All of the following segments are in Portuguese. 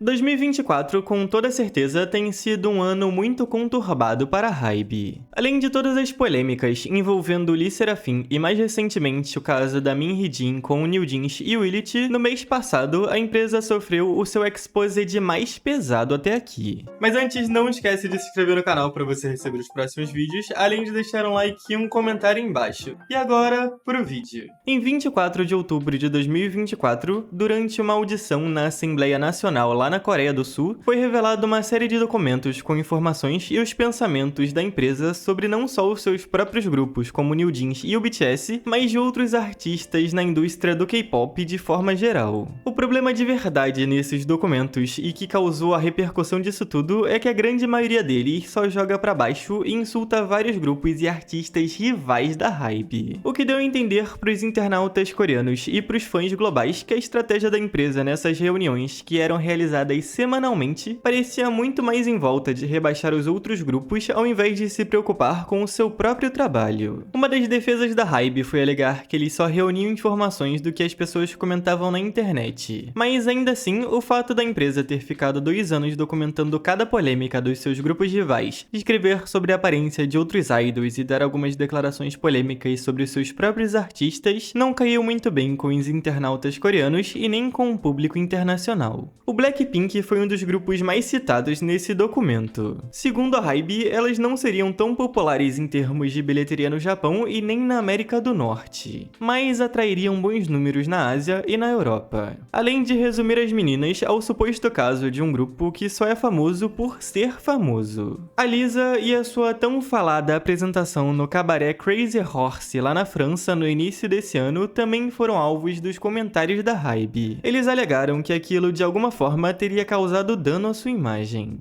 2024, com toda certeza, tem sido um ano muito conturbado para a Hybe. Além de todas as polêmicas envolvendo Lee Serafim e mais recentemente o caso da Min Hee-jin com o New Jeans e o Illit, no mês passado a empresa sofreu o seu exposed mais pesado até aqui. Mas antes, não esquece de se inscrever no canal para você receber os próximos vídeos, além de deixar um like e um comentário embaixo. E agora, pro vídeo. Em 24 de outubro de 2024, durante uma audição na Assembleia Nacional lá na Coreia do Sul, foi revelada uma série de documentos com informações e os pensamentos da empresa sobre não só os seus próprios grupos, como o New Jeans e o BTS, mas de outros artistas na indústria do K-pop de forma geral. O problema de verdade nesses documentos e que causou a repercussão disso tudo é que a grande maioria deles só joga pra baixo e insulta vários grupos e artistas rivais da Hybe. O que deu a entender pros internautas coreanos e pros fãs globais que a estratégia da empresa nessas reuniões, que eram realizadas semanalmente, parecia muito mais em volta de rebaixar os outros grupos ao invés de se preocupar com o seu próprio trabalho. Uma das defesas da Hybe foi alegar que eles só reuniam informações do que as pessoas comentavam na internet. Mas ainda assim, o fato da empresa ter ficado 2 anos documentando cada polêmica dos seus grupos rivais, escrever sobre a aparência de outros idols e dar algumas declarações polêmicas sobre os seus próprios artistas, não caiu muito bem com os internautas coreanos e nem com o público internacional. O Blackpink foi um dos grupos mais citados nesse documento. Segundo a Hybe, elas não seriam tão populares em termos de bilheteria no Japão e nem na América do Norte, mas atrairiam bons números na Ásia e na Europa. Além de resumir as meninas ao suposto caso de um grupo que só é famoso por ser famoso. A Lisa e a sua tão falada apresentação no cabaré Crazy Horse lá na França no início desse ano também foram alvos dos comentários da Hybe. Eles alegaram que aquilo de alguma forma teria causado dano à sua imagem.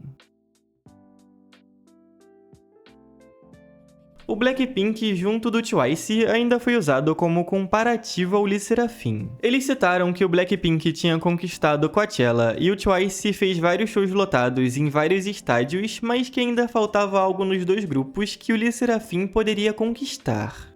O Blackpink junto do Twice ainda foi usado como comparativo ao Lee Serafim. Eles citaram que o Blackpink tinha conquistado Coachella e o Twice fez vários shows lotados em vários estádios, mas que ainda faltava algo nos dois grupos que o Lee Serafim poderia conquistar.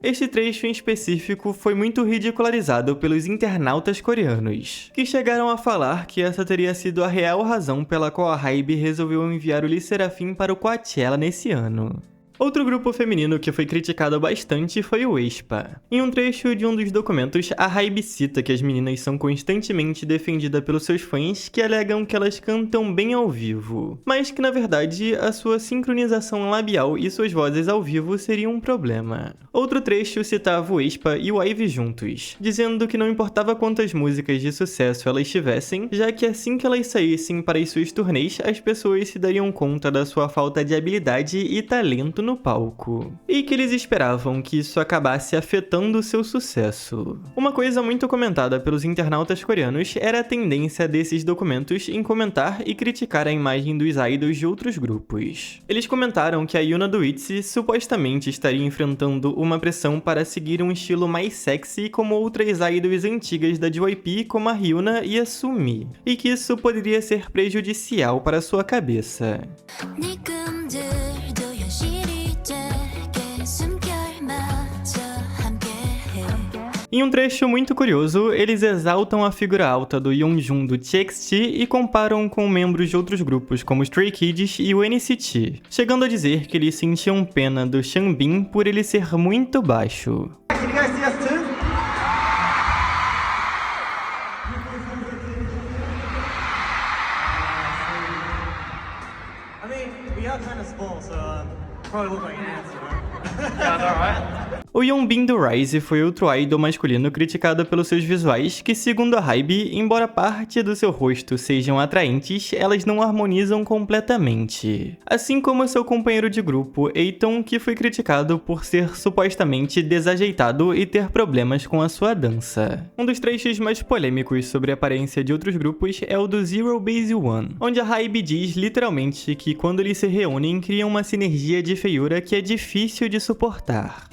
Este trecho em específico foi muito ridicularizado pelos internautas coreanos, que chegaram a falar que essa teria sido a real razão pela qual a Hybe resolveu enviar o Lee Serafim para o Coachella nesse ano. Outro grupo feminino que foi criticado bastante foi o aespa. Em um trecho de um dos documentos, a Hybe cita que as meninas são constantemente defendidas pelos seus fãs que alegam que elas cantam bem ao vivo, mas que na verdade a sua sincronização labial e suas vozes ao vivo seriam um problema. Outro trecho citava o aespa e o IVE juntos, dizendo que não importava quantas músicas de sucesso elas tivessem, já que assim que elas saíssem para as suas turnês, as pessoas se dariam conta da sua falta de habilidade e talento no palco, e que eles esperavam que isso acabasse afetando o seu sucesso. Uma coisa muito comentada pelos internautas coreanos era a tendência desses documentos em comentar e criticar a imagem dos idols de outros grupos. Eles comentaram que a Yuna do ITZY supostamente estaria enfrentando uma pressão para seguir um estilo mais sexy como outras idols antigas da JYP como a Hyuna e a Sumi, e que isso poderia ser prejudicial para sua cabeça. Em um trecho muito curioso, eles exaltam a figura alta do Yeonjun do TXT e comparam com membros de outros grupos como Stray Kids e o NCT, chegando a dizer que eles sentiam pena do Changbin por ele ser muito baixo. O Yeonbin do Rise foi outro idol masculino criticado pelos seus visuais que, segundo a Hybe, embora parte do seu rosto sejam atraentes, elas não harmonizam completamente. Assim como seu companheiro de grupo, Eiton, que foi criticado por ser supostamente desajeitado e ter problemas com a sua dança. Um dos trechos mais polêmicos sobre a aparência de outros grupos é o do Zero Base One, onde a Hybe diz literalmente que quando eles se reúnem criam uma sinergia de feiura que é difícil de suportar.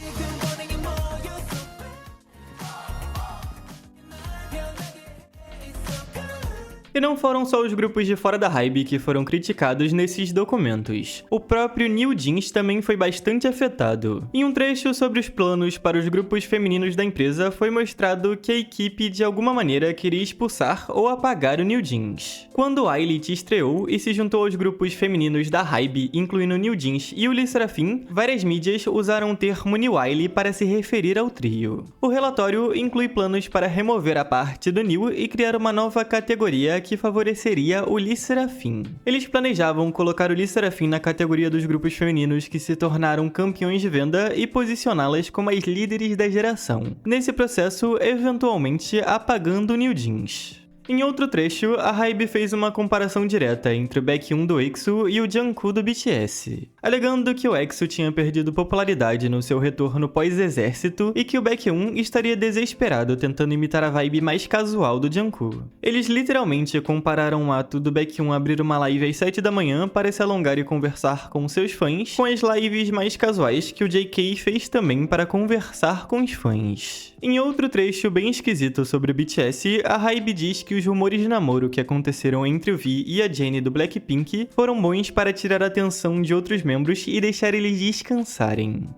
E não foram só os grupos de fora da HYBE que foram criticados nesses documentos. O próprio New Jeans também foi bastante afetado. Em um trecho sobre os planos para os grupos femininos da empresa, foi mostrado que a equipe de alguma maneira queria expulsar ou apagar o New Jeans. Quando a Elite estreou e se juntou aos grupos femininos da HYBE, incluindo o New Jeans e o LE SSERAFIM, várias mídias usaram o termo New Ailey para se referir ao trio. O relatório inclui planos para remover a parte do New e criar uma nova categoria que favoreceria o LE SSERAFIM. Eles planejavam colocar o LE SSERAFIM na categoria dos grupos femininos que se tornaram campeões de venda e posicioná-las como as líderes da geração. Nesse processo, eventualmente apagando o New Jeans. Em outro trecho, a HYBE fez uma comparação direta entre o Baekhyun do EXO e o Jungkook do BTS, alegando que o EXO tinha perdido popularidade no seu retorno pós-exército e que o Baekhyun estaria desesperado tentando imitar a vibe mais casual do Jungkook. Eles literalmente compararam o ato do Baekhyun abrir uma live às 7 da manhã para se alongar e conversar com seus fãs, com as lives mais casuais que o JK fez também para conversar com os fãs. Em outro trecho bem esquisito sobre o BTS, a HYBE diz que os rumores de namoro que aconteceram entre o V e a Jennie do Blackpink foram bons para tirar a atenção de outros membros e deixar eles descansarem.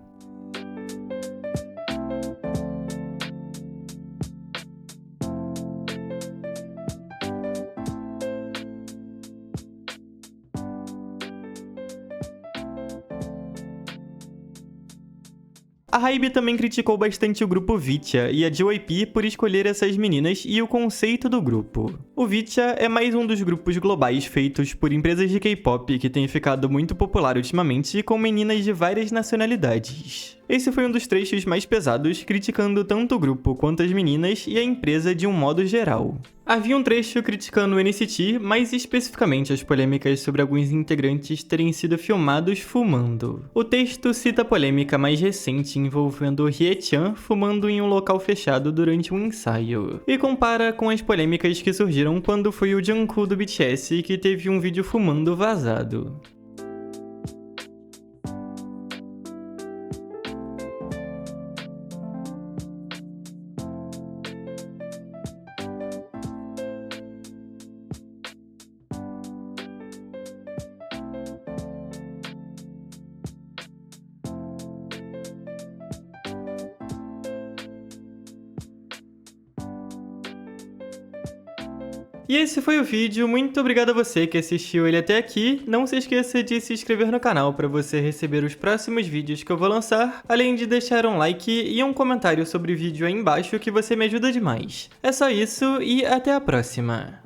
A HYBE também criticou bastante o grupo Vitya e a JYP por escolher essas meninas e o conceito do grupo. O Vitya é mais um dos grupos globais feitos por empresas de K-pop que tem ficado muito popular ultimamente com meninas de várias nacionalidades. Esse foi um dos trechos mais pesados, criticando tanto o grupo quanto as meninas e a empresa de um modo geral. Havia um trecho criticando o NCT, mais especificamente as polêmicas sobre alguns integrantes terem sido filmados fumando. O texto cita a polêmica mais recente envolvendo Hye-chan fumando em um local fechado durante um ensaio, e compara com as polêmicas que surgiram quando foi o Jungkook do BTS que teve um vídeo fumando vazado. E esse foi o vídeo, muito obrigado a você que assistiu ele até aqui. Não se esqueça de se inscrever no canal para você receber os próximos vídeos que eu vou lançar, além de deixar um like e um comentário sobre o vídeo aí embaixo que você me ajuda demais. É só isso e até a próxima!